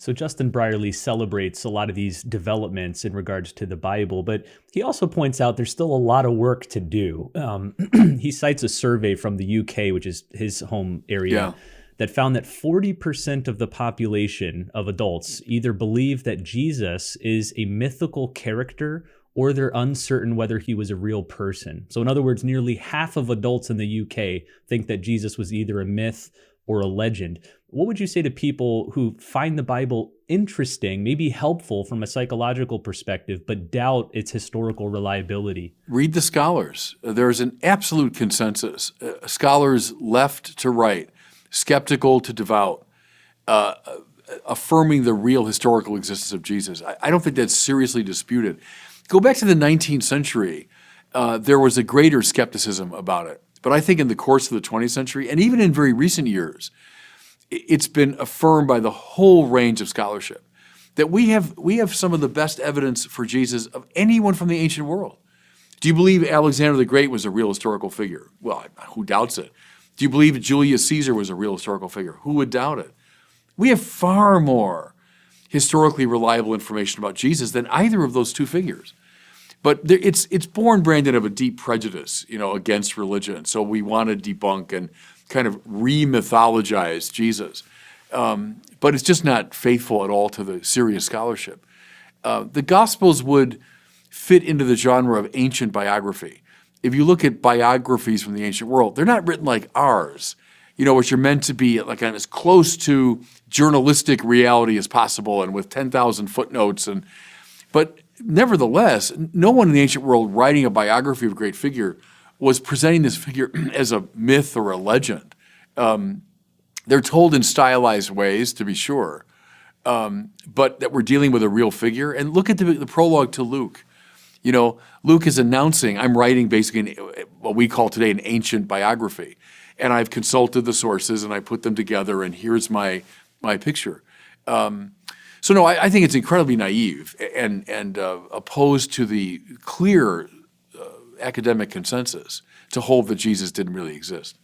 So Justin Brierley celebrates a lot of these developments in regards to the Bible, but he also points out there's still a lot of work to do. He cites a survey from the UK, which is his home area, Yeah. that found that 40% of the population of adults either believe that Jesus is a mythical character or they're uncertain whether he was a real person. So in other words, nearly half of adults in the UK think that Jesus was either a myth or a legend. What would you say to people who find the Bible interesting, maybe helpful from a psychological perspective, but doubt its historical reliability? Read the scholars. There's an absolute consensus. Scholars left to right, skeptical to devout, affirming the real historical existence of Jesus. I don't think that's seriously disputed. Go back to the 19th century. There was a greater skepticism about it. But I think in the course of the 20th century, and even in very recent years, it's been affirmed by the whole range of scholarship that we have some of the best evidence for Jesus of anyone from the ancient world. Do you believe Alexander the Great was a real historical figure? Well, who doubts it? Do you believe Julius Caesar was a real historical figure? Who would doubt it? We have far more historically reliable information about Jesus than either of those two figures. But it's born, Brandon, of a deep prejudice, against religion. So we want to debunk and kind of re-mythologize Jesus. But it's just not faithful at all to the serious scholarship. The Gospels would fit into the genre of ancient biography. If you look at biographies from the ancient world, they're not written like ours, which are meant to be like as close to journalistic reality as possible and with 10,000 footnotes. But nevertheless, no one in the ancient world writing a biography of a great figure was presenting this figure as a myth or a legend. They're told in stylized ways, to be sure, but that we're dealing with a real figure. And look at the prologue to Luke. Luke is announcing, I'm writing basically what we call today an ancient biography. And I've consulted the sources and I put them together and here's my picture. So no, I think it's incredibly naive and opposed to the clear academic consensus to hold that Jesus didn't really exist.